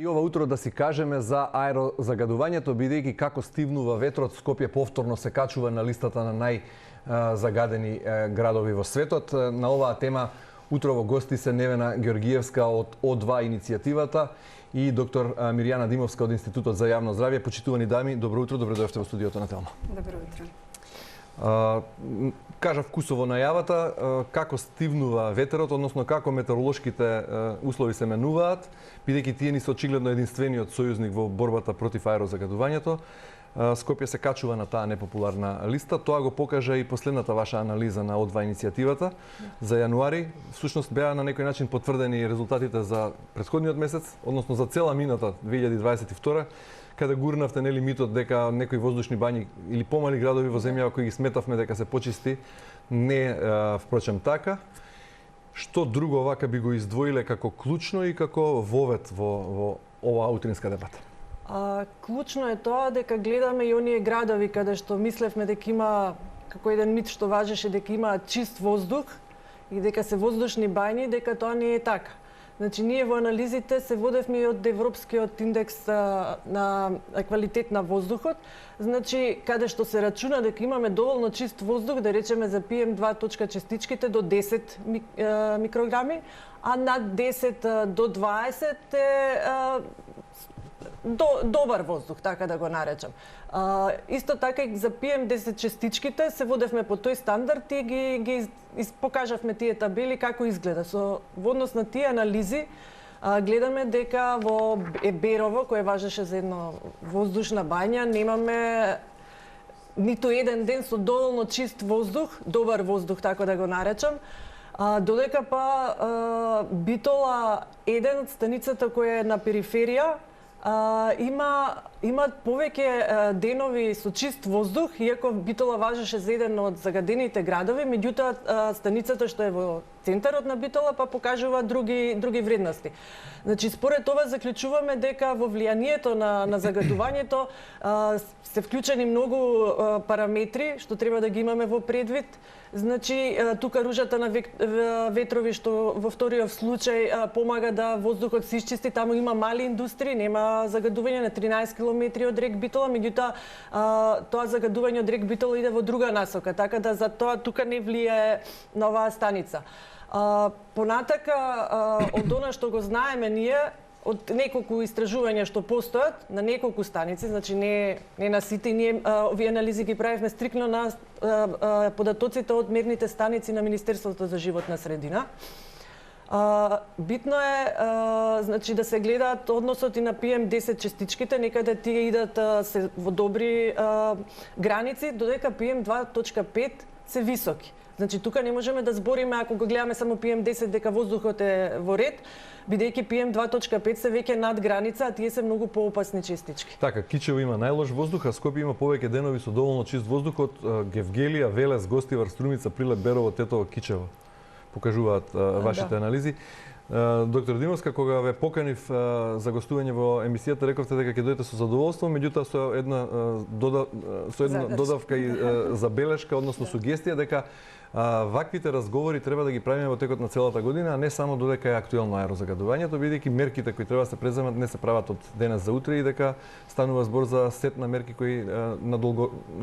И ова утро да си кажеме за аерозагадувањето, бидејќи како стивнува ветрот, Скопје повторно се качува на листата на најзагадени градови во светот. На оваа тема утрово гости се Невена Георгиевска од О2 иницијативата и доктор Мирјана Димовска од Институтот за јавно здравје. Почитувани дами, добро утро, добре дојдовте во студиото на Телма. Добро утро. Кажа вкусово најавата, како стивнува ветерот, односно како метеоролошките услови се менуваат, бидејќи тие ни се очигледно единствениот сојузник во борбата против аерозагадувањето. Скопје се качува на таа непопуларна листа. Тоа го покажа и последната ваша анализа на О2 иницијативата за јануари. Всушност беа на некој начин потврдени резултатите за претходниот месец, односно за цела мината 2022, каде гурнавте нели митот дека некои воздушни бањи или помали градови во земјава кои ги сметавме дека се почисти, не впрочем така. Што друго вака би го издвоиле како клучно и како вовет во оваа утринска дебата? Клучно е тоа дека гледаме и оние градови каде што мислевме дека има, како еден мит што важеше, дека има чист воздух и дека се воздушни бањи, дека тоа не е така. Значи, ние во анализите се водевме од Европскиот индекс на квалитет на воздухот. Значи, каде што се рачуна дека имаме доволно чист воздух, да речеме за PM2 частичките до 10 микрограми, а над 10 до 20 е добар воздух, така да го наречам. Исто така и за PM10 частичките се водевме по тој стандард и ги покажавме тие табели како изгледа. Во однос на тие анализи гледаме дека во Берово, кое важеше за едно воздушна бања, немаме ниту еден ден со доволно чист воздух, добар воздух, така да го наречам. Додека па Битола, еден од станицата која е на периферија, имаат повеќе денови со чист воздух, иако Битола важеше за еден од загадените градови, меѓутоа станицата што е во центарот на Битола па покажува други вредности. Значи, според ова заклучуваме дека во влијанието на загадувањето се вклучени многу параметри што треба да ги имаме во предвид. Значи, тука ружата на ветрови што во вториот случај помага да воздухот се исчисти, таму има мали индустрии, нема загадување на 13 километри од рек Битола, меѓутоа тоа загадување од рек Битола иде во друга насока, така да за тоа тука не влијае на оваа станица. Понатака, од она што го знаеме ние, од неколку истражувања што постојат на неколку станици, значи не на сите, ние овие анализи ги правевме стрикно на податоците од мерните станици на Министерството за животна средина. Битно е значи да се гледаат односот и на PM10 частичките, некаде тие идат се во добри граници, додека PM2.5 се високи. Значи, тука не можеме да збориме, ако го гледаме само PM10, дека воздухот е во ред, бидејќи PM2.5 се веќе над граница, а тие се многу поопасни частички. Така, Кичево има најлош воздух, а Скопје има повеќе денови со доволно чист воздух од Гевгелија, Велес, Гостивар, Струмица, Прилеп, Берово, Тетово, Кичево. Покажуваат вашите анализи. Доктор Димовска, кога ве поканив за гостување во емисијата, рековте дека ќе дојдете со задоволство, меѓутоа со една додавка и забелешка, односно сугестија, дека ваквите разговори треба да ги правиме во текот на целата година, а не само додека е актуелно аерозагадувањето, бидејќи мерките кои треба да се преземат не се прават од денес за утре и дека станува збор за сет на мерки кои на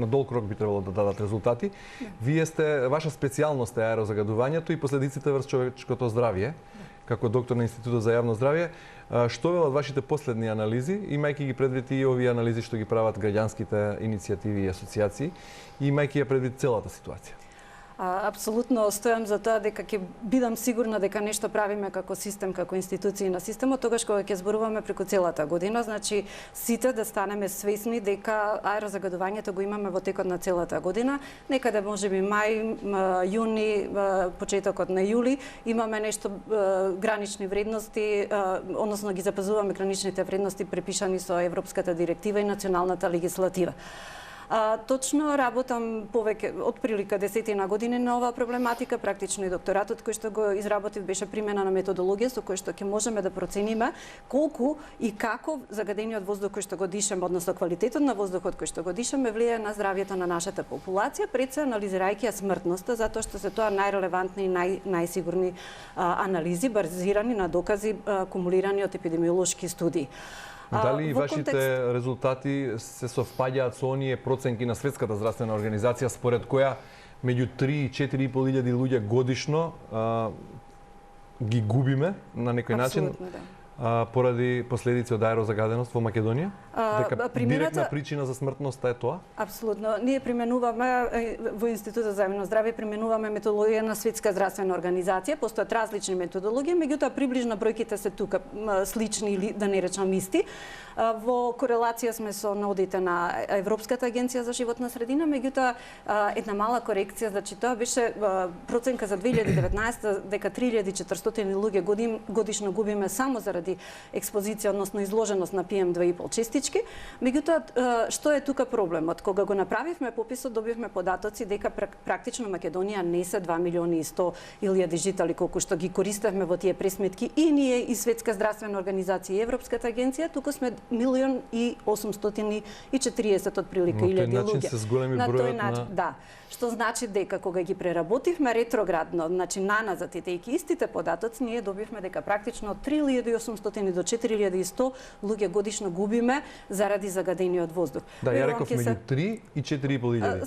долг рок би требало да дадат резултати. Вие сте, ваша специјалност е аерозагадувањето и последиците врз човечкото здравје, како доктор на Институтот за јавно здравје. Што велат вашите последни анализи, имајќи ги предвид и овие анализи што ги прават граѓанските иницијативи и асоцијации, и имајќи ја предвид целата ситуација? Апсолутно стојам за тоа дека ќе бидам сигурна дека нешто правиме како систем, како институции на системот, тогаш кога ќе зборуваме преку целата година, значи сите да станеме свесни дека аерозагадувањето го имаме во текот на целата година, некаде можеби мај, јуни, почетокот на јули, имаме нешто гранични вредности, односно ги запазуваме граничните вредности препишани со Европската директива и националната легислатива. Точно работам повеќе од прилика 10 години на оваа проблематика, практично и докторатот кој што го изработив беше примена на методологија со кој што ќе можеме да процениме колку и како загадениот воздух кој што го дишаме, односно квалитетот на воздухот кој што го дишаме влијае на здравјето на нашата популација, пред се анализирајќи ја смртноста, затоа што се тоа најрелевантни и најсигурни анализи базирани на докази кумулирани од епидемиолошки студии. Дали вашите резултати се совпаѓаат со оние проценки на Светската здравствена организација според која меѓу 3 и 4,5 илјади луѓе годишно ги губиме на некој начин? Да. Поради последици од аерозагаденост во Македонија? Дека директна причина за смртноста е тоа? Апсолутно. Ние применуваме во Институтот за јавно здравје применуваме методологија на Светска здравствена организација. Постојат различни методологии, меѓутоа приближно бројките се тука слични или да не речам исти. Во корелација сме со нодите на Европската агенција за животна средина, меѓутоа една мала корекција, значи тоа беше проценка за 2019 дека 3400 луѓе годишно губиме само заради експозиција, односно изложеност на PM2,5 честички. Меѓутоа, што е тука проблемот? Кога го направивме пописот, добивме податоци дека практично Македонија не се 2 милиони и 100 илјади жители, колку што ги користевме во тие пресметки и ние и Светска здравствена организација и Европската агенција, туку сме 1.840 отприлика илјади луѓе. На тој начин се зголеми бројот на... Да. Што значи дека кога ги преработивме ретроградно, значи наназад идејќи истите податоци, ние добивме дека практично 3.800 до 4.100 луѓе годишно губиме заради загадениот воздух. Да, ја реков меѓу 3 и 4.500.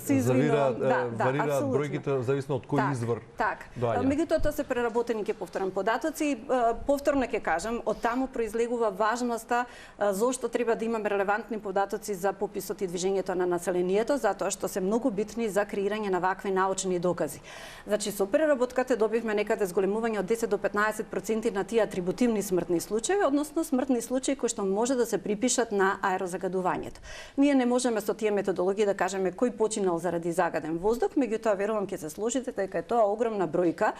Варираат бројките зависно од кој извор. Так. Доаѓа. Меѓутоа тоа се преработени, ќе повторам податоци. Повторно ќе кажам, од таму произлегува важноста зошто треба да имаме релевантни податоци за пописот и движењето на населението, затоа што се многу битни за креирање на вакви научни докази. Значи, со преработката добивме некаде зголемување од 10 до 15% на тие атрибутивни смртни случаи, односно смртни случаи кои што може да се припишат на аерозагадувањето. Ние не можеме со тие методологии да кажеме кој починал заради загаден воздух, меѓутоа верувам ќе се сложите дека е тоа огромна бројка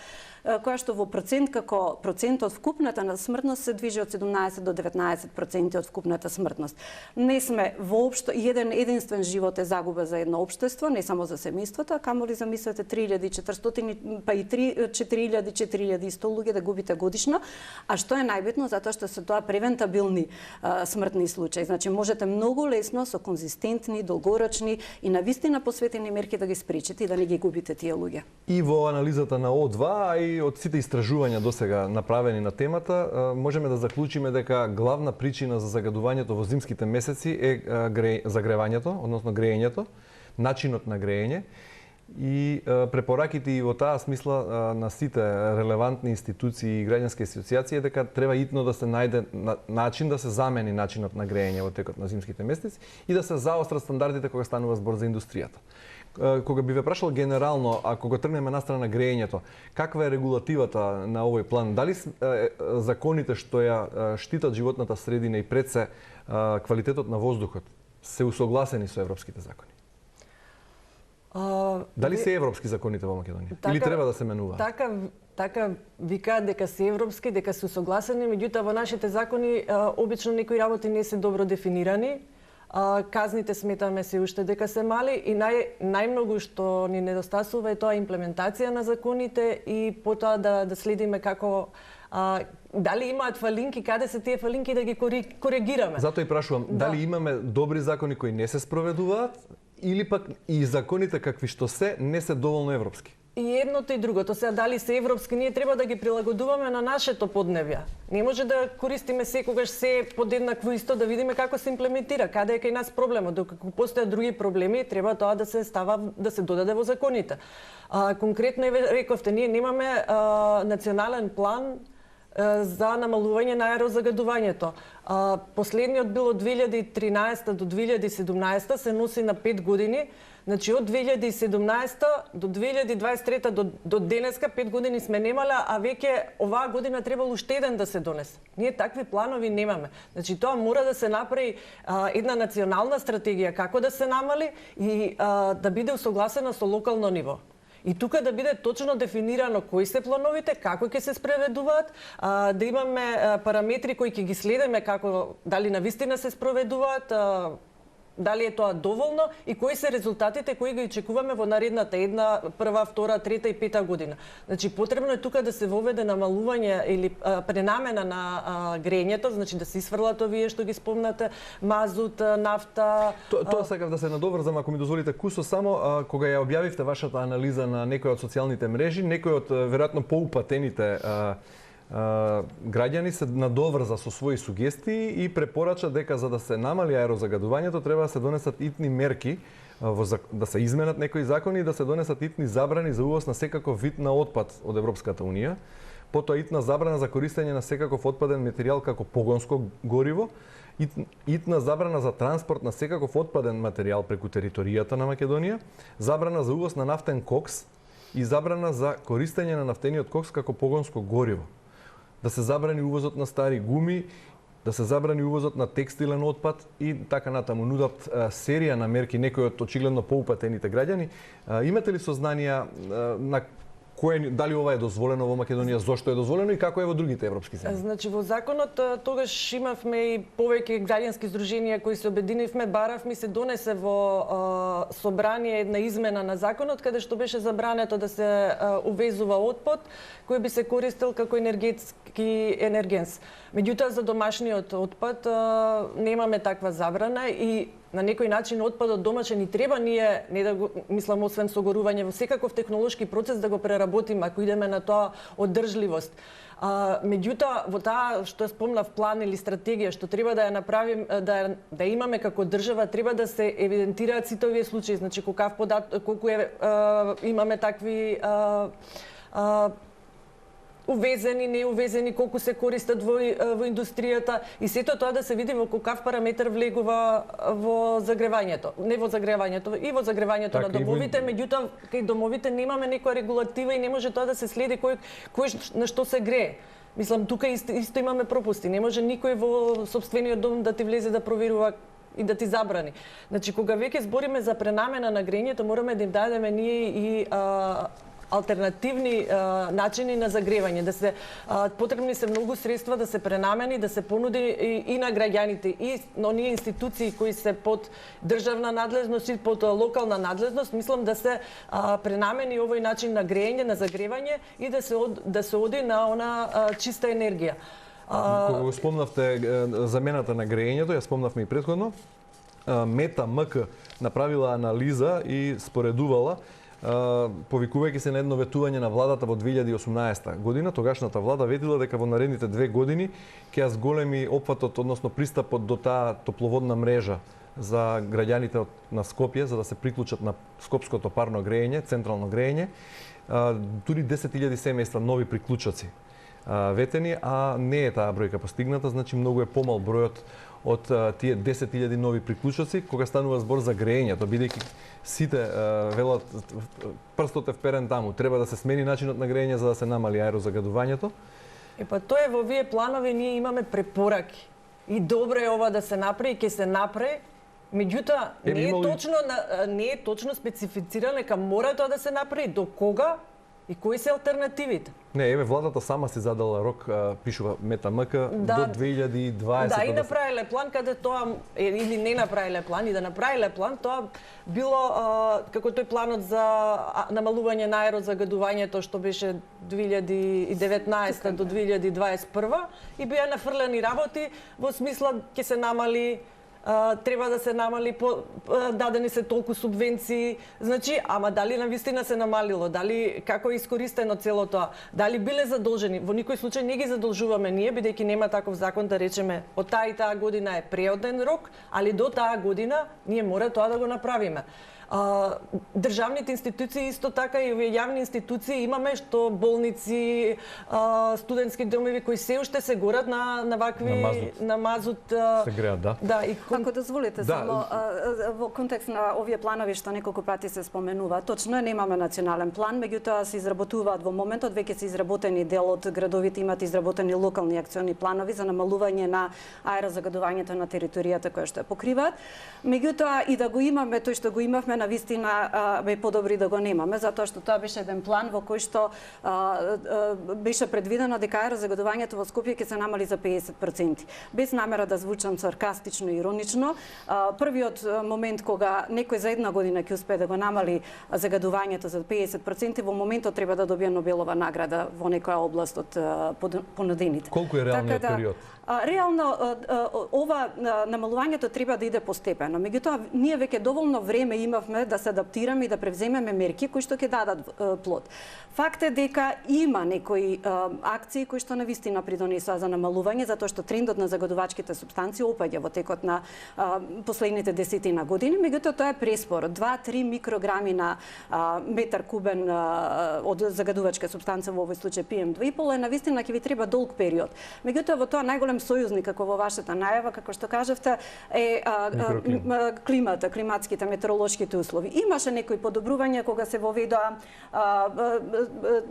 која што во процент како процент од вкупната на смртност се движи од 17 до 19% од вкупната смртност. Не сме воопшто единствен живот е загуба за едно општество, не само за семејството, а камоли замислете 3400 па и 4400 луѓе да губите годишно, а што е најбитно затоа што се тоа превентабилни смртни случаи. Значи можете многу лесно со конзистентни, долгорочни и навистина посветени мерки да ги спречите и да не ги губите тие луѓе. И во анализата на О2, а и од сите истражувања досега направени на темата, можеме да заклучиме дека главна причина за загадувањето во зимските месеци е загревањето, односно греењето, начинот на греење. И препораките и во таа смисла на сите релевантни институции и граѓански асоциации е дека треба итно да се најде начин да се замени начинот на греење во текот на зимските месеци и да се заострат стандардите кога станува збор за индустријата. Кога би ве прашал генерално, ако го тргнеме настрана греењето, каква е регулативата на овој план? Дали законите што ја штитат животната средина и пред се квалитетот на воздухот се усогласени со европските закони? Дали се европски законите во Македонија? Или треба да се менуваат? Така викаат дека се европски, дека се согласени, меѓутоа во нашите закони обично некои работи не се добро дефинирани. Казните сметаме се уште дека се мали и најмногу што ни недостасува е тоа имплементација на законите и потоа да следиме како дали имаат фалинки, каде се тие фалинки да ги коригираме. Затоа и прашувам, дали имаме добри закони кои не се спроведуваат или пак и законите какви што се не се доволно европски? И едното и другото. Сега дали се европски, ние треба да ги прилагодуваме на нашето подневје. Не може да користиме секогаш се подеднакво исто, да видиме како се имплементира, каде е кај нас проблемот. Докако постојат други проблеми, треба тоа да се става, да се додаде во законите. Конкретно рековте, ние немаме национален план за намалување на аерозагадувањето. Последниот бил од 2013 до 2017, се носи на 5 години. Значи од 2017 до 2023 до денеска 5 години сме немале, а веќе оваа година требало уште еден да се донесе. Ние такви планови немаме. Значи тоа мора да се направи една национална стратегија како да се намали и да биде усогласена со локално ниво. И тука да биде точно дефинирано кои се плановите, како ќе се спроведуваат, да имаме параметри кои ќе ги следиме како дали навистина се спроведуваат, Дали е тоа доволно и кои се резултатите кои ги очекуваме во наредната една, прва, втора, трета и пета година. Значи потребно е тука да се воведе намалување или пренамена на грењето, значи да се исфрлат овие што ги спомнате, мазут, нафта. Тоа сакав да се надоврзам, ако ми дозволите, Кусо, само кога ја објавивте вашата анализа на некои од социјалните мрежи, некои од веројатно поупатените граѓани се надоврза со своји сугестии и препорача дека за да се намали аерозагадувањето треба да се донесат итни мерки, да се изменат некои закони и да се донесат итни забрани за увоз на секаков вид на отпад од Европската унија. Потоа итна забрана за користење на секаков отпаден материјал како погонско гориво, итна забрана за транспорт на секаков отпаден материјал преку територијата на Македонија, забрана за увоз на нафтен кокс и забрана за користење на нафтениот кокс како погонско гориво. Да се забрани увозот на стари гуми, да се забрани увозот на текстилен отпад и така натаму. Нудат серија на мерки некои од очигледно поупатените граѓани. Имате ли сознанија на дали ова е дозволено во Македонија, зошто е дозволено и како е во другите европски земји? Значи во законот тогаш имавме и повеќе граѓански здруженија кои се обединивме, баравме, се донесе во собрание една измена на законот каде што беше забрането да се увезува отпад кој би се користел како енергетски енергенс. Меѓутоа за домашниот отпад немаме таква забрана и на некој начин отпадот домашен и треба ние не да го мислам освен согорување во секаков технолошки процес да го преработиме ако идеме на тоа оддржливост. Меѓутоа во таа што спомнав план или стратегија што треба да ја направим да имаме како држава треба да се евидентираат сите овие случаи, значи колку имаме такви увезени, неувезени, колку се користат во индустријата и сето тоа да се види во каков параметар влегува во загревањето. Не во загревањето, и во загревањето на домовите, меѓутоа кај домовите немаме некоја регулатива и не може тоа да се следи кој на што се грее. Мислам, тука исто имаме пропусти. Не може никој во сопствениот дом да ти влезе да проверува и да ти забрани. Значи, кога веќе збориме за пренамена на грењето, мораме да им дадеме ние и алтернативни начини на загревање, да се потребни се многу средства да се пренамени, да се понуди и на граѓаните и на оние институции кои се под државна надлежност и под локална надлежност, мислам да се пренамени овој начин на грејење, на загревање и да се оди на она чиста енергија. Кога го спомнавте замената на грејењето, ја спомнавме и претходно, Мета МК направила анализа и споредувала повикувајќи се на едно ветување на владата во 2018 година, тогашната влада ветила дека во наредните 2 години ќе ја зголеми опфатот, односно пристапот до таа топловодна мрежа за граѓаните на Скопје, за да се приклучат на скопското парно грејење, централно грејење, дури 10.000 семејства нови приклучоци ветени, а не е таа бројка постигната, значи многу е помал бројот од тие 10.000 нови приклучоци кога станува збор за грејењето, бидејќи сите велат прстот е вперен таму, треба да се смени начинот на грејење за да се намали аерозагадувањето. Тоа е во овие планови ние имаме препораки. И добро е ова да се направи, ќе се направи. Меѓутоа не е точно специфицирано дека мора тоа да се направи, до кога и кои се алтернативите? Не, еве владата сама си задала рок, пишува Мета МК, до 2020. Да, и направиле план каде тоа или не направиле план и да направиле план, тоа било како тој планот за намалување на аерозагадувањето што беше 2019 до 2021 и беа нафрлени работи во смисла ќе се намали треба да се намали, дадени се толку субвенции, значи, ама дали навистина се намалило, дали како е искористено цело тоа, дали биле задолжени, во никој случај не ги задолжуваме ние, бидејќи нема таков закон да речеме од таа и таа година е преоден рок, али до таа година ние мора тоа да го направиме. Државните институции исто така и овие јавни институции имаме што болници, студентски домови кои се уште се горат на вакви на мазут се греат, да. Да, и ако дозволите само во контекст на овие планови што неколку пати се споменува, точно е немаме национален план, меѓутоа се изработуваат во моментот, веќе се изработени дел од градовите имаат изработени локални акциони планови за намалување на аерозагадувањето на територијата која што ја покриваат. Меѓутоа и да го имаме тој што го имавме решивме на вистина бе подобри да го немаме, затоа што тоа беше еден план во кој што беше предвидено дека аерозагадувањето во Скопје ќе се намали за 50%. Без намера да звучам саркастично и иронично, првиот момент кога некој за една година ќе успее да го намали загадувањето за 50%, во моментот треба да добие Нобелова награда во некоја област од понудените. Колку е реалниот период? Реално ова намалувањето треба да иде постепено. Меѓутоа ние веќе доволно време имавме да се адаптираме и да превземеме мерки кои што ќе дадат плод. Факт е дека има некои акции кои што навистина придонесоа за намалување, затоа што трендот на загадувачките супстанции опаѓа во текот на последните десетина години, меѓутоа тоа е преспор. 2-3 микрограми на метар кубен од загадувачка супстанца, во овој случај PM2,5, е навистина ќе ви треба долг период. Меѓутоа во тоа најголем сојузник, како во вашата најава, како што кажавте, е климата, климатските, метеоролошките услови. Имаше некои подобрувања кога се воведоа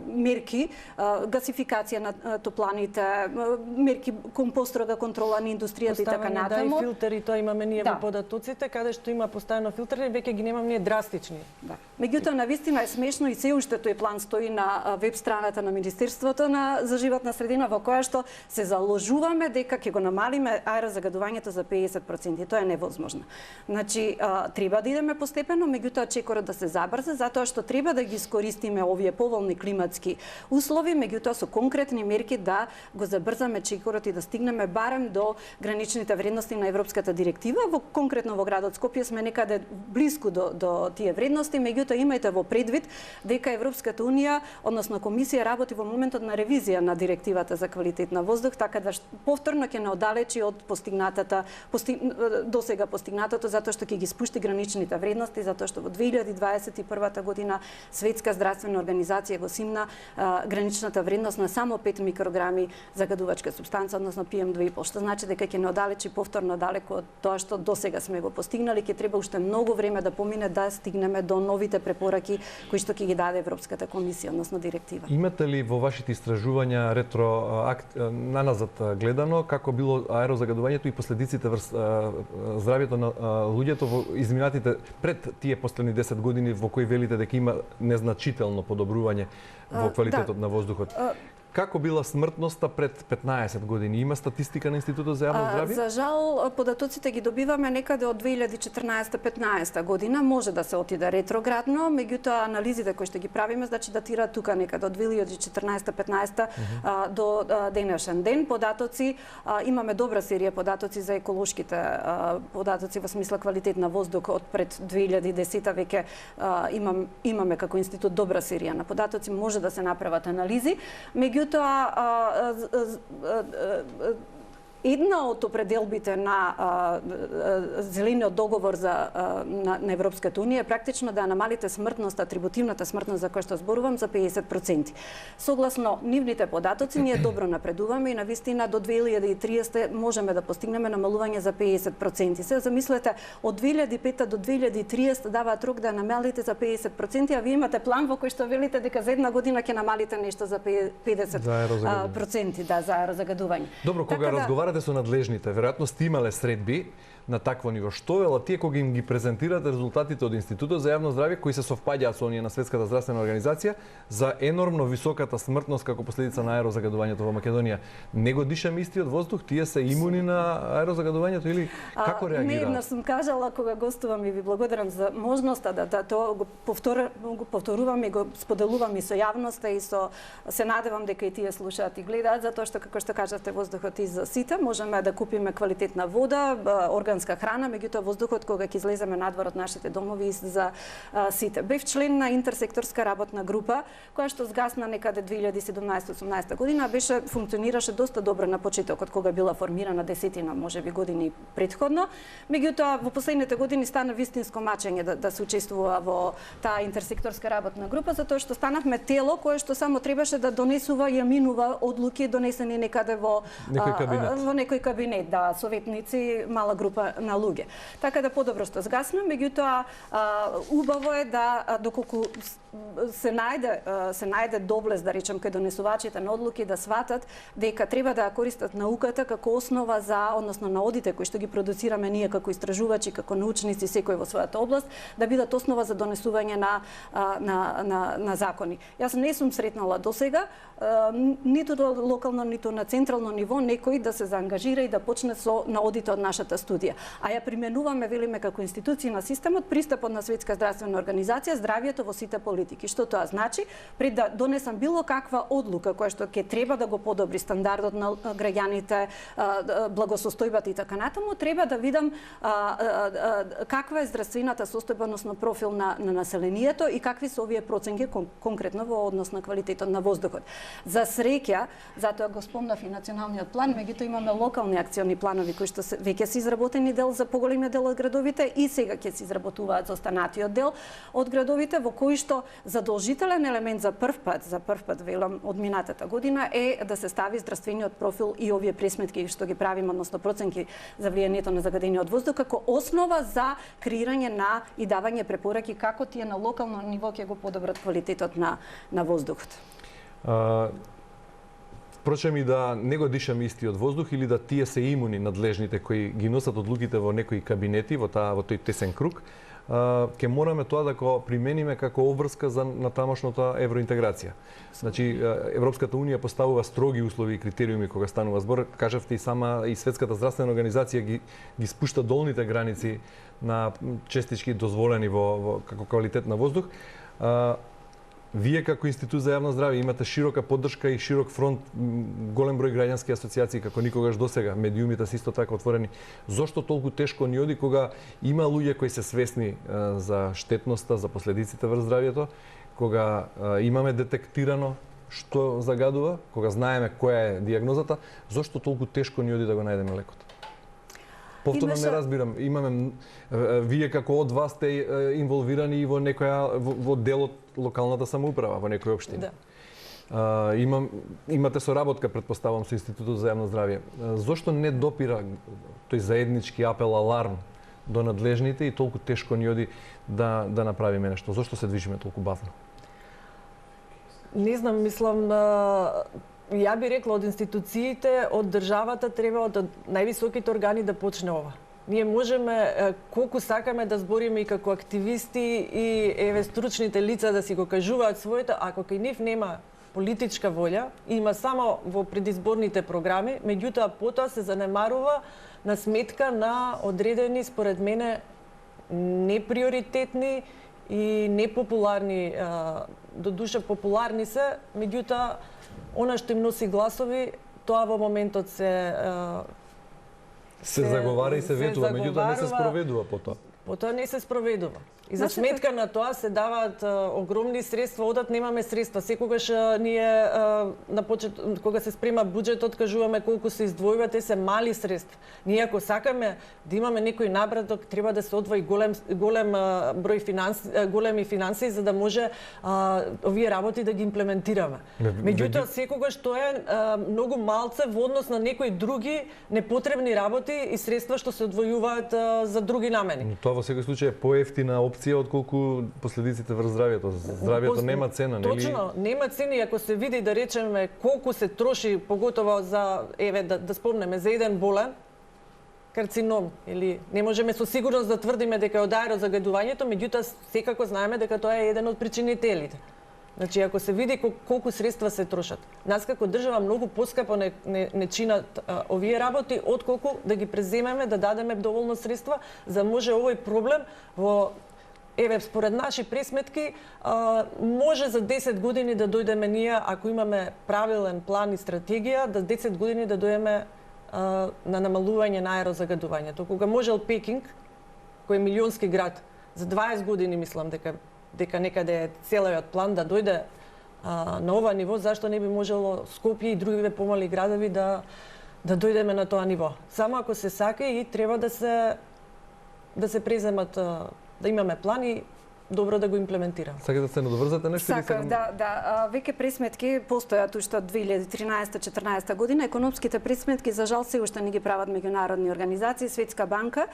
мерки, гасификација на топланите, мерки кон построга контрола на индустријата и така натаму. Да, и филтери, тоа имаме ние во податоците, каде што има постојано филтери, веќе ги немам ние драстични. Да. Меѓутоа, навистина е смешно и се уште тој план стои на веб страната на Министерството за животна средина, во која што се заложуваме дека ќе го намалиме аерозагадувањето за 50%. И тоа е невозможно. Значи, треба да идеме постепено, меѓутоа чекорот да се забрза, затоа што треба да ги искористиме овие поволни климатски услови, меѓутоа со конкретни мерки да го забрзаме чекорот и да стигнеме барем до граничните вредности на Европската директива. Конкретно во градот Скопје сме некаде блиску до тие вредности, меѓутоа имајте во предвид дека Европската унија, односно комисија, работи во моментот на ревизија на директивата за квалитет на воздух, така да повторно ќе не оддалечи од досега постигнатото, затоа што ќе ги спушти граничните вредности, затоа што во 2021 година Светска здравствена организација го симна граничната вредност на само 5 микрограми загадувачка супстанца, односно PM2,5, што значи дека ќе не оддалечи повторно далеко од тоа што досега сме го постигнали, ќе треба уште многу време да помине да стигнеме до новите препораки кои што ќе ги даде Европската комисија, односно директива. Имате ли во вашите истражувања наназад гледано како било аерозагадувањето и последиците врз здравјето на луѓето во изминатите пред тие последни 10 години во кои велите дека има незначително подобрување во квалитетот на воздухот? Како била смртноста пред 15 години? Има статистика на Институтот за јавно здравје? За жал, податоците ги добиваме некаде од 2014-15 година. Може да се отиде ретроградно, меѓутоа анализите кои што ги правиме, значи датира тука некаде од 2014-15 до денешен ден. Податоци, имаме добра серија податоци за еколошките податоци во смисла квалитет на воздух од пред 2010 веќе имаме како институт добра серија на податоци, може да се направат анализи. Меѓутоа, една од определбите на зелениот договор на Европската унија е практично да намалите смртност, атрибутивната смртност за која што зборувам, за 50%. Согласно нивните податоци, ние добро напредуваме и навистина до 2030 можеме да постигнеме намалување за 50%. Се замислете, од 2005 до 2030 даваат рок да намалите за 50%, а вие имате план во кој што велите дека за една година ќе намалите нешто за 50% за аерозагадување. Добро, кога разговарате со надлежните, веројатно сте имале средби на такво ниво. Што велат тие кога им ги презентирате резултатите од Институтот за јавно здравје, кои се совпаѓаат со оние на Светската здравствена организација за енормно високата смртност како последица на аерозагадувањето во Македонија? Не го дишаме истиот воздух, тие се имуни на аерозагадувањето или како реагираат? Нееднаш сум кажала кога гостувам и ви благодарам за можноста да тоа го повторувам и го споделувам и со јавноста и се надевам дека и тие слушаат и гледаат, затоа што како што кажавте, воздухот и за сите, можеме да купиме квалитетна вода, органска храна, меѓутоа воздухот кога ќе излеземе надвор од нашите домови за сите. Бев член на интерсекторска работна група која што згасна некаде 2017-18 година, функционираше доста добро на почетокот кога била формирана десетина можеби години претходно. Меѓутоа во последните години стана вистинско мачење да се учествува во таа интерсекторска работна група, затоа што станавме тело кое што само требаше да донесува и минува одлуки донесени некаде во некој кабинет, да, советници, мала група на луѓе. Така да подобро што згасна, меѓутоа убаво е да доколку се најде доблес, да речем, кај донесувачите на одлуки да сватат дека треба да користат науката како основа за, односно наодите кои што ги продуцираме ние како истражувачи, како научници, секој во својата област, да бидат основа за донесување на закони. Јас не сум сретнала досега ниту до локално, ниту на централно ниво некој да се заангажира и да почне со наодите од нашата студија. А ја применуваме, велиме, како институции на системот, пристапот на Светска здравствена организација, здравјето во сите политики. Што тоа значи? Пред да донесам било каква одлука која што ќе треба да го подобри стандардот на граѓаните, благосостојбата и така натаму, треба да видам каква е здравствената состојба, односно профил на населението и какви се овие проценки конкретно во однос на квалитетот на воздухот. За среќа, затоа го спомнав и националниот план, меѓутоа имаме локални акциони планови кои што веќе се изработени дел за поголемиот дел од градовите и сега ќе се изработуваат за останатиот дел од градовите, во кои што задолжителен елемент за прв пат велам од минатата година е да се стави здравствениот профил и овие пресметки што ги правиме, односно проценки за влијанието на загадениот воздух како основа за креирање на и давање препораки како тие на локално ниво ќе го подобрат квалитетот на воздухот. Впрочем и да не го дишаме истиот воздух или да тие се имуни надлежните кои ги носат одлуките во некои кабинети во тој тесен круг, ќе мораме тоа да го примениме како обврска за натамошната евроинтеграција. Значи Европската унија поставува строги услови и критериуми кога станува збор, кажавте и сама и Светската здравствена организација ги спушта долните граници на честички дозволени во како квалитет на воздух. Вие како Институт за јавно здравје имате широка поддршка и широк фронт, голем број граѓански асоциации како никогаш досега, медиумите се исто така отворени. Зошто толку тешко ни оди кога има луѓе кои се свесни за штетноста, за последиците врз здравјето, кога имаме детектирано што загадува, кога знаеме која е дијагнозата, зошто толку тешко ни оди да го најдеме лекот? Повторно не разбирам. Вие како од вас сте инволвирани и во некоја во дел од локалната самоуправа во некои општини. Да. Имате соработка, претпоставам, со Институтот за јавно здравје. Зошто не допира тој заеднички апел, аларм до надлежните и толку тешко ни оди да направиме нешто? Зошто се движиме толку бавно? Не знам, мислам ја би рекла од институциите, од државата треба од највисоките органи да почне ова. Ние можеме колку сакаме да збориме и како активисти и стручните лица да си го кажуваат своето, ако кај нив нема политичка волја, има само во предизборните програми, меѓутоа потоа се занемарува на сметка на одредени, според мене, неприоритетни и непопуларни, до душа популарни се, меѓутоа она што им носи гласови, тоа во моментот се заговара и се ветува, меѓутоа не се спроведува потоа. Потоа не се спроведува. И за сметка на тоа се даваат огромни средства, одат немаме средства. Секогаш ние на почет кога се спрема буџетот кажуваме колку се издвојува, те се мали средства. Ние ако сакаме да имаме некој напредок, треба да се одвои голем број големи финансии за да може овие работи да ги имплементираме. Меѓутоа секогаш тоа е многу малце во однос на некои други непотребни работи и средства што се одвојуваат за други намени. Тоа во секој случај е поевтина опција отколку последиците врз здравјето. Здравјето нема цена, нели? Точно, нема цена, ако се види да речеме колку се троши, поготово за да спомнеме за еден болен карцином, или не можеме со сигурност да тврдиме дека е од аерозагадувањето, меѓутоа секако знаеме дека тоа е еден од причинителите. Значи, ако се види колку средства се трошат, нас како држава многу поскапо не чинат овие работи, отколку да ги преземеме, да дадеме доволно средства, за може овој проблем според наши пресметки, може за 10 години да дојдеме ние, ако имаме правилен план и стратегија, да 10 години да дојдеме на намалување на аерозагадувањето. Кога можел Пекинг, кој е милионски град, за 20 години мислам дека некаде е целиот план да дојде на ова ниво, зашто не би можело Скопје и другиве помали градови да дојдеме на тоа ниво. Само ако се сака и треба да се преземат, да имаме план и добро да го имплементира. Сакате да се надоврзате нешто? Сакам, да. Веќе пресметки постојат уште од 2013-14 година. Економските пресметки за жал се уште не ги прават меѓународни организации. Светска банка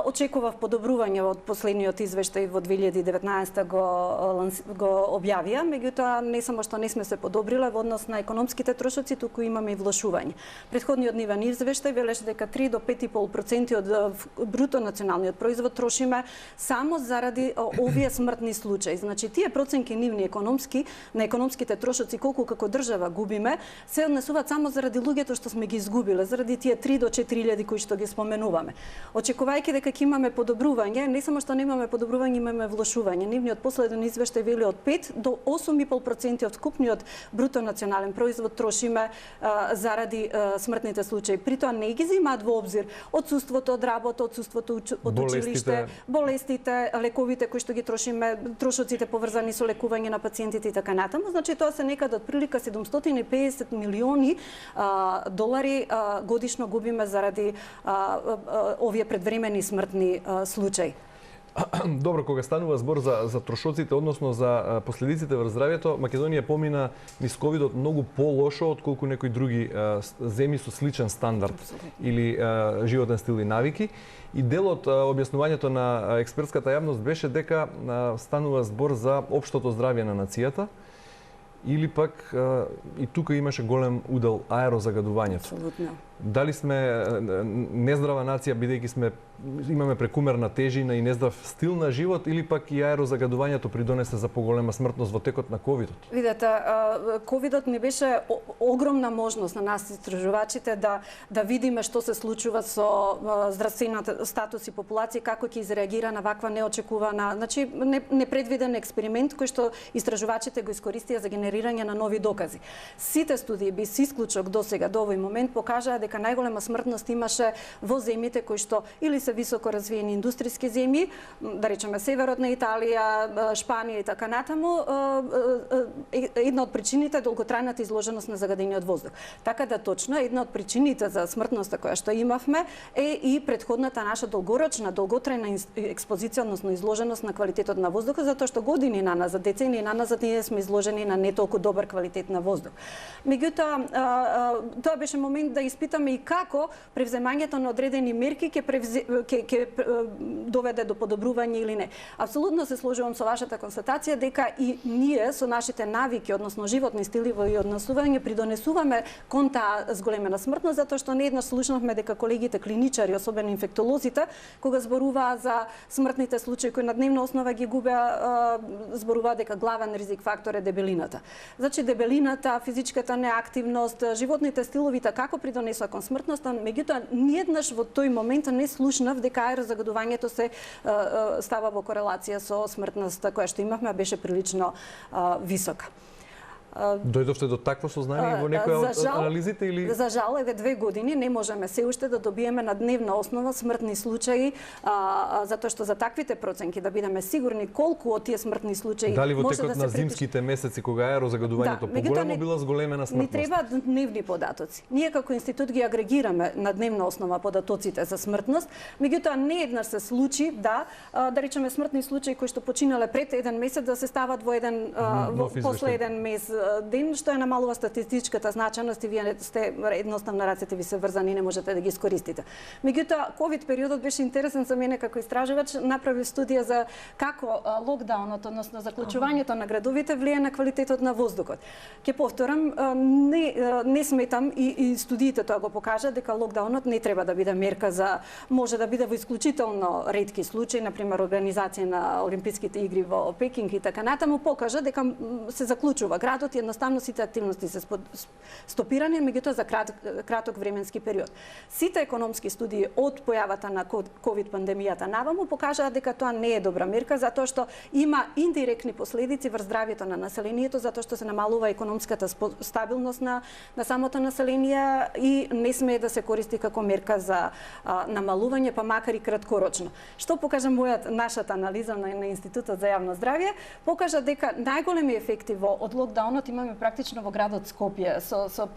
очекував подобрување од последниот извештај во 2019 го објавија, меѓутоа не само што не сме се подобриле во однос на економските трошоци, туку имаме и влошување. Претходниот нивен извештај велеше дека 3 до 5,5% од бруто националниот производ трошиме само заради овие смртни случаи. Значи тие проценки нивни економски на економските трошоци колку како држава губиме се однесуваат само заради луѓето што сме ги изгубиле, заради тие 3 до 4.000 кои што ги споменуваме. Очекувајќи дека ќе имаме подобрување, не само што немаме подобрување, имаме влошување. Нивниот последен извештај вели од 5 до 8,5% од вкупниот бруто национален производ трошиме заради смртните случаи. При тоа не ги земаат во обзир отсуството од работа, отсуството од училиште, болестите, лековите кои што ги трошиме, трошоците поврзани со лекување на пациентите и така натаму. Значи тоа се некаде од прилика 750 милиони долари годишно губиме заради овие предвремени смртни случаи. Добро, кога станува збор за трошоците, односно за последиците врз здравјето, Македонија помина низ ковидот многу полошо отколку некои други земји со сличен стандард или животен стил и навики. И дел од објаснувањето на експертската јавност беше дека станува збор за општото здравје на нацијата, или пак и тука имаше голем удел аерозагадувањето. Абсолютно. Дали сме нездрава нација бидејќи имаме прекумерна тежина и нездрав стил на живот, или пак и аерозагадувањето придонесе за поголема смртност во текот на ковидот? Видете, ковидот не беше огромна можност на нас истражувачите да видиме што се случува со здравствената статус и популација, како ќе изреагира на ваква неочекувана, значи непредвиден експеримент кој што истражувачите го искористија за генерирање на нови докази. Сите студии без исклучок досега до овој момент покажаа дека најголема смртност имаше во земјите кои што или се високо развиени индустријски земји, да речеме северот на Италија, Шпанија и така натаму, една од причините е долготрајната изложеност на загадениот воздух. Така да точно една од причините за смртноста која што имавме е и претходната наша долгорочна, долготрајна експозиција, односно изложеност на квалитетот на воздухот, затоа што години наназад, децении наназад ние сме изложени на не толку добар квалитет на воздух. Меѓутоа, тоа беше момент да испитаме и како превземањето на одредени мерки ќе доведе до подобрување или не. Апсолутно се сложувам со вашата констатација дека и ние со нашите навики, односно животни стиливи и однесување придонесуваме кон таа зголемена смртност, затоа што нееднаш слушнавме дека колегите клиничари, особено инфектолозите, кога зборуваа за смртните случаи кои на дневна основа ги губеа, зборуваа дека главен ризик фактор е дебелината. Значи дебелината, физичката неактивност, животните стиловите како придонесоа кон смртноста, меѓутоа ниеднаш во тој момент не слушнав дека аерозагадувањето се става во корелација со смртноста која што имавме, а беше прилично висока. Дојдовте до такво сознание во некоја од анализите или? За жал, еве 2 години не можеме се уште да добиеме на дневна основа смртни случаи, затоа што за таквите проценки да бидеме сигурни колку од тие смртни случаи дали во текот на зимските месеци кога аерозагадувањето поголемо била зголемена смртност? Не треба дневни податоци. Ние како институт ги агрегираме на дневна основа податоците за смртност, меѓутоа не еднаш се случи да речеме смртни случаи кои што починале пред еден месец да се стават во еден после еден месец ден, што е намалува статистичката значајност и вие сте едноставно рацете ви се врзани и не можете да ги искористите. Меѓутоа, ковид периодот беше интересен за мене како истражувач, направив студија за како локдаунот, односно заклучувањето на градовите влие на квалитетот на воздухот. Ќе повторам, не сметам и студиите тоа го покажа дека локдаунот не треба да биде мерка за, може да биде во исклучително ретки случаи, например организација на Олимписките игри во Пекинг и така натаму, покажа дека се заклучува градот и едноставно сите активности се стопирани, меѓутоа за краток временски период. Сите економски студии од појавата на ковид пандемијата наваму покажаа дека тоа не е добра мерка, затоа што има индиректни последици врз здравјето на населението, затоа што се намалува економската стабилност на самото население и не смее да се користи како мерка за намалување, па макар и краткорочно. Што покажа нашата анализа на Институтот за јавно здравје, покажа дека најголеми ефекти од локдаунот проблемот имаме практично во градот Скопје со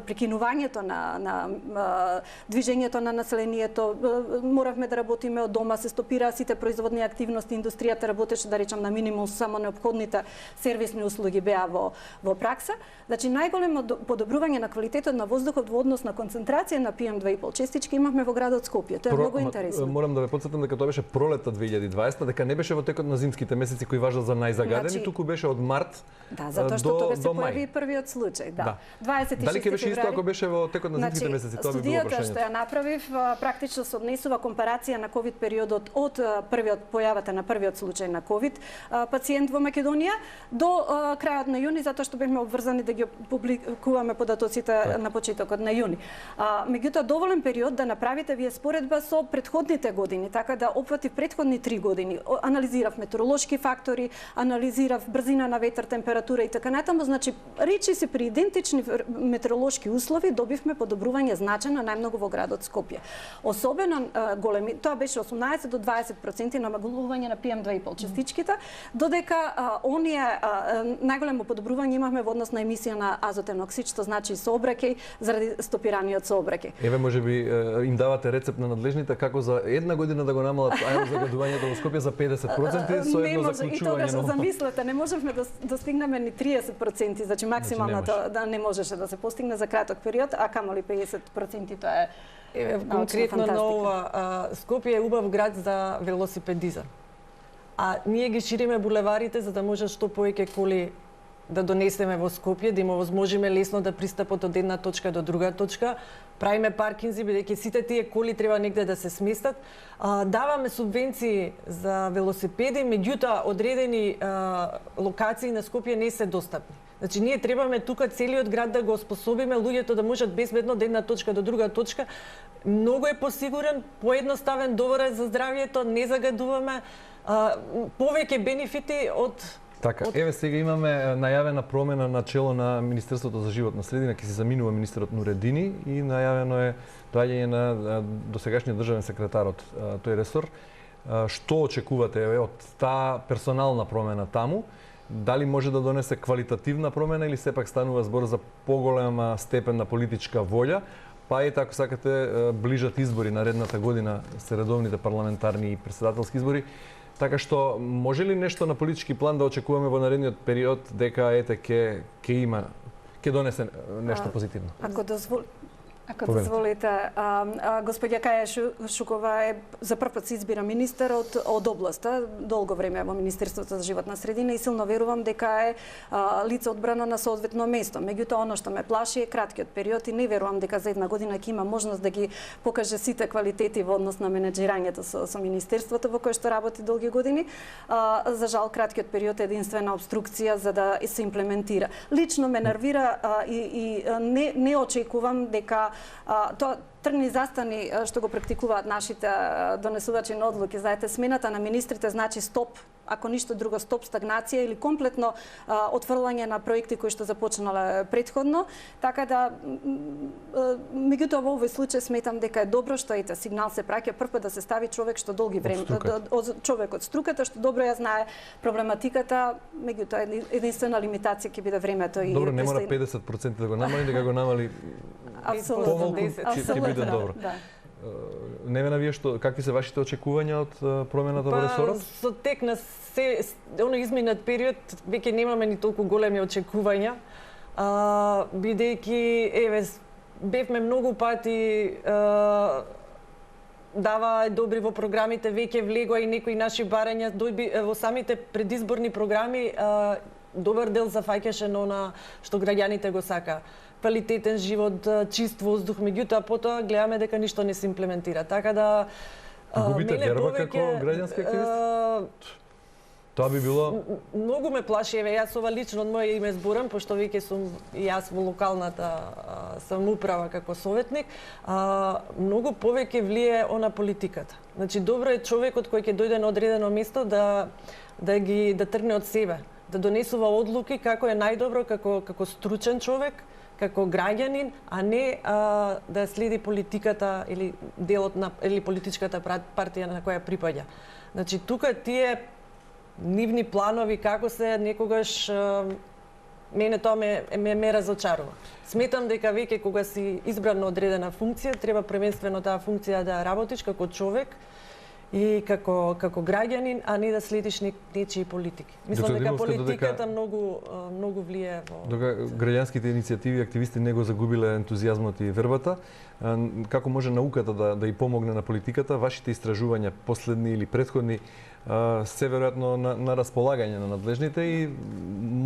прекинувањето на движењето на населението. Моравме да работиме од дома, се стопираа сите производни активности, индустријата работеше, да речам, на минимум, само неопходните сервисни услуги беа во пракса. Значи, најголемо подобрување на квалитетот на воздухот во однос на концентрација на PM2,5 честички имавме во градот Скопје. Тоа е многу интересно. Морам да ве потсетам дека тоа беше пролетта 2020, дека не беше во текот на зимските месеци кои важат за најзагадени, туку беше од март да, затоа што тога се појави првиот случај, да. 26 Дали ќе беше исто ако беше во текот на зимските месеци? Тоа би било прашањето. Студијата што ја направив практично се однесува компарација на ковид периодот од појавата на првиот случај на ковид пациент во Македонија до крајот на јуни, затоа што бевме обврзани да ги публикуваме податоците на почетокот на јуни. Меѓутоа доволен период да направите вие споредба со претходните години, така да опфати претходни 3 години. Анализирав метеоролошки фактори, анализирав брзина на ветер, температура и така натаму, значи речи се при идентични метеоролошки услови добивме подобрување значајно најмногу во градот Скопје. Особено големи, тоа беше 18 до 20% намалување на PM2,5 частичките, додека оние најголемо подобрување имавме во однос на емисија на азотен оксид, што значи сообраќај заради стопираниот сообраќај. Еве можеби им давате рецепт на надлежните како за една година да го намалат аерозагадувањето во Скопје за 50% со едно заклучување. И тогаш замислете, не можевме да достигнеме ни 30%, значи максималното да не можеше да се постигне за краток период, а камоли 50%, тоа е конкретно на ова. Скопје е убав град за велосипедизам. А ние ги шириме булеварите за да може што повеќе коли да донесеме во Скопје, да им овозможиме лесно да пристапат од една точка до друга точка. Правиме паркинзи, бидејќи сите тие коли треба негде да се сместат. Даваме субвенции за велосипеди, меѓутоа одредени локации на Скопје не се достапни. Значи, ние требаме тука целиот град да го оспособиме, луѓето да можат безбедно од една точка до друга точка. Многу е посигурен, поедноставен, добар е за здравјето, не загадуваме, повеќе бенефити од... Така, еве сега имаме најавена промена на чело на Министерството за животна средина, ќе се заминува министерот Нуредини и најавено е доаѓање на досегашниот државен секретар од тој ресор. Што очекувате од таа персонална промена таму? Дали може да донесе квалитативна промена или сепак станува збор за поголема степен на политичка волја? Па и ако сакате ближат избори наредната година, се редовните парламентарни и претседателски избори. Така што може ли нешто на политички план да очекуваме во наредниот период дека ќе донесе нешто позитивно? Ако дозволите, господја Каја Шукова е за прв пат се избира министер од областа, долго време во Министерството за животна средина и силно верувам дека е лице одбрано на соодветно место. Меѓутоа, оно што ме плаши е краткиот период и не верувам дека за една година ќе има можност да ги покаже сите квалитети во однос на менеджирањето со Министерството во кое што работи долги години. За жал, краткиот период е единствена обструкција за да се имплементира. Лично ме нервира и не очекувам дека тоа тргни застани што го практикуваат нашите донесувачи на одлуки. Знаете, смената на министрите значи стоп, ако ништо друго, стоп, стагнација или комплетно отфрлање на проекти кои што започнале претходно. Така да, меѓутоа во овој случај сметам дека е добро што ете сигнал се праќа прв да се стави човек што долги време, човек од струката што добро ја знае проблематиката, меѓутоа единствена лимитација ќе биде времето и добро, не мора 50% да го намали, дека го намали помалку ќе биде добро. Невена, вие какви се вашите очекувања од промената во ресорот? Со тек на изминат период веќе немаме ни толку големи очекувања, бидејќи бевме многу пати дава добри во програмите, веќе влегоа и некои наши барања во самите предизборни програми, добар дел зафаќаше на она што граѓаните го сака. Квалитетен живот, чист воздух, меѓутоа потоа гледаме дека ништо не се имплементира. Така да губите верба како граѓански активист? Тоа би било многу ме плаши, јас ова лично од моје име зборам, пошто веќе сум и јас во локалната самоуправа како советник, многу повеќе влие она политиката. Значи добро е човекот кој ќе дојде на одредено место да тргне од себе, да донесува одлуки како е најдобро, како стручен човек, како граѓанин, а не да следи политиката или делот на или политичката партија на која припаѓа. Значи тука тие нивни планови како се некогаш мене тоа ме разочарува. Сметам дека веќе кога си избран на одредена функција, треба првенствено таа функција да работиш како човек и како граѓанин, а не да следиш нечии политики. Мислам дека политиката многу влијае во... Дога граѓанските иницијативи и активисти не го загубиле ентузијазмот и вербата, како може науката да и помогне на политиката? Вашите истражувања, последни или претходни, се веројатно на располагање на надлежните и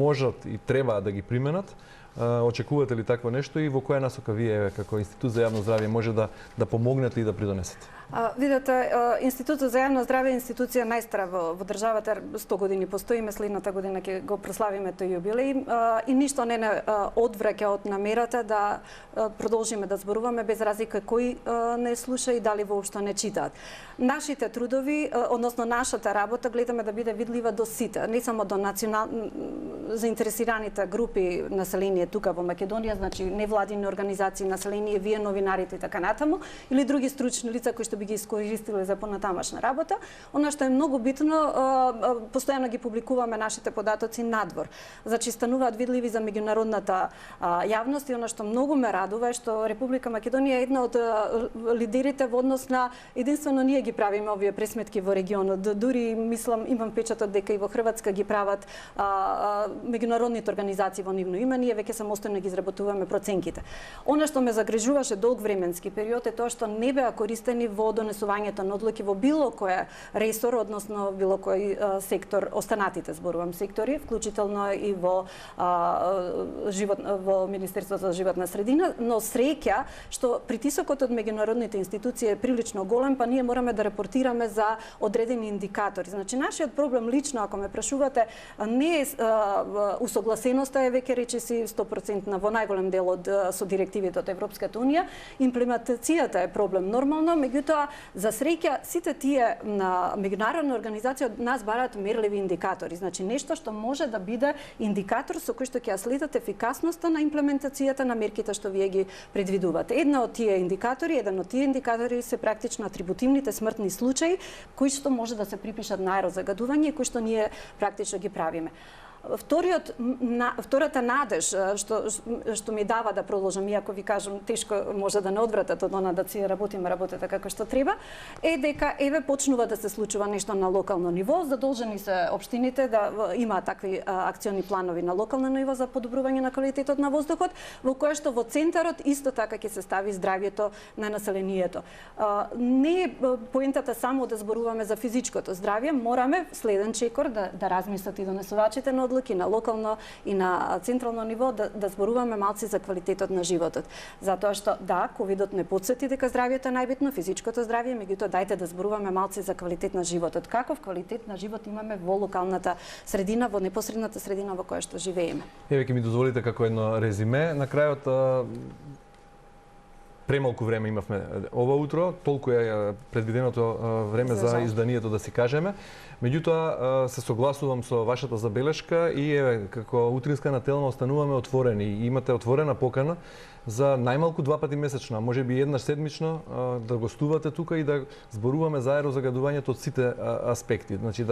можат и треба да ги применат. Очекувате ли такво нешто и во која насока вие како Институт за јавно здравје може да помогнете и да придонесете? Видете, Институтот за јавно здравје е институција најстара во државата, 100 години постоиме, следната година ќе го прославиме тој јубилеј и ништо не одвраќа од намерата да продолжиме да зборуваме без разлика кој не слуша и дали воопшто не читаат. Нашите трудови, односно нашата работа гледаме да биде видлива до сите, не само до заинтересираните групи население тука во Македонија, значи невладини организации, население, вие новинарите и така натаму, или други стручни лица кои што би ги искористиле за понатамашна работа. Она што е многу битно, постојано ги публикуваме нашите податоци надвор. Значи стануваат видливи за меѓународната јавност и она што многу ме радува е што Република Македонија е една од лидерите во однос на единствено ние ги правиме овие пресметки во регионот. Дури мислам имам печатот дека и во Хрватска ги прават меѓународните организации во нивно име, ние веќе самостојно ги изработуваме проценките. Она што ме загрижуваше долг временски период е тоа што не беа користени во донесувањето на одлуки во било кој ресор, односно било кој сектор, останатите зборувам сектори, вклучително и во Министерството за животна средина, но среќа што притисокот од меѓународните институции е прилично голем, па ние мораме да репортираме за одредени индикатори. Значи нашиот проблем лично, ако ме прашувате, не е усогласеноста е веќе речиси 100% во најголем дел со директивите од Европската унија, имплементацијата е проблем нормално, меѓутоа за среќа сите тие на меѓународна организација од нас бараат мерливи индикатори, значи нешто што може да биде индикатор со кој што ќе следат ефикасноста на имплементацијата на мерките што вие ги предвидувате. Еден од тие индикатори се практично атрибутивните смртни случаи кои што може да се припишат на аерозагадување и кои што ние практично ги правиме. Втората надеж што ми дава да продолжам, иако ви кажам тешко може да не одвратат од она да си работите како што треба, е дека почнува да се случува нешто на локално ниво, задолжени се општините да имаат такви акциони планови на локално ниво за подобрување на квалитетот на воздухот, во која што во центарот исто така ќе се стави здравјето на населението. Не е поентата само да зборуваме за физичкото здравје, мораме следен чекор да размислат и донесувачите на одлуки на локално и на централно ниво да зборуваме малци за квалитетот на животот. Затоа што да, ковидот не потсети дека здравјето е најбитно, физичкото здравје, меѓутоа дајте да зборуваме малци за квалитет на животот. Каков квалитет на живот имаме во локалната средина, во непосредната средина во која што живееме? Еве ќе ми дозволите како едно резиме на крајот. Премалку време имавме ова утро, толку е предвиденото време за изданието да си кажеме. Меѓутоа се согласувам со вашата забелешка и еве како утринска нателна остануваме отворени и имате отворена покана за најмалку 2 пати месечно, а можеби еднаш седмично да гостувате тука и да зборуваме за аерозагадувањето од сите аспекти. Значи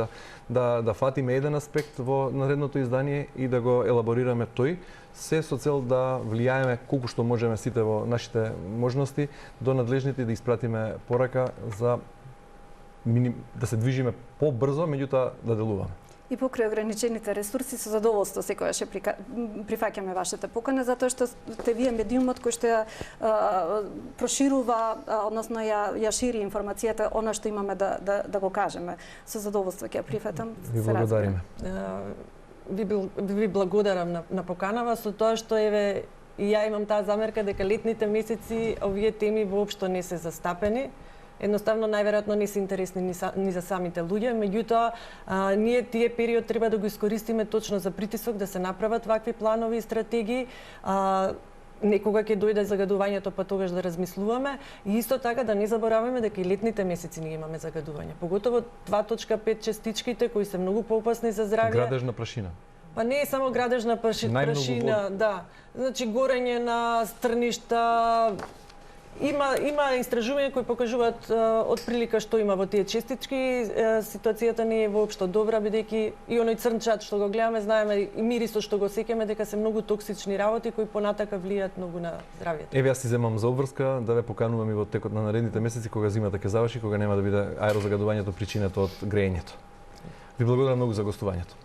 да фатиме еден аспект во наредното издание и да го елаборираме тој, се со цел да влијаеме колку што можеме сите во нашите можности до надлежните и да испратиме порака за да се движиме побрзо, меѓутоа да делуваме. И покрај ограничените ресурси, со задоволство секогаш прифаќаме вашата покана, затоа што сте вие медиумот кој што проширува, односно ја шири информацијата, она што имаме да го кажеме. Со задоволство ќе прифатам. Ви благодариме. Ви благодарам на поканава со тоа што еве и ја имам таа замерка дека летните месеци овие теми воопшто не се застапени. Едноставно најверојатно не се интересни ни за самите луѓе, меѓутоа ние тие период треба да го искористиме точно за притисок да се направат вакви планови и стратегии. Некога ќе дојде загадувањето, па тогаш да размислуваме и исто така да не забораваме дека и летните месеци ние имаме загадување. Поготово 2.5 частичките кои се многу поопасни за здравје. Градежна прашина. Па не е само градежна прашина, да. Значи горење на стрништа Има истражувања кои покажуваат отприлика што има во тие честички. Ситуацијата не е воопшто добра, бидејќи и оној црн чад што го гледаме, знаеме и мирисот што го сеќаме дека се многу токсични работи кои понатака влијаат многу на здравјето. Еве јас си земам за обврска да ве поканувам и во текот на наредните месеци кога зимата ќе заврши, кога нема да биде аерозагадувањето причината од грејењето. Ви благодарам многу за гостувањето.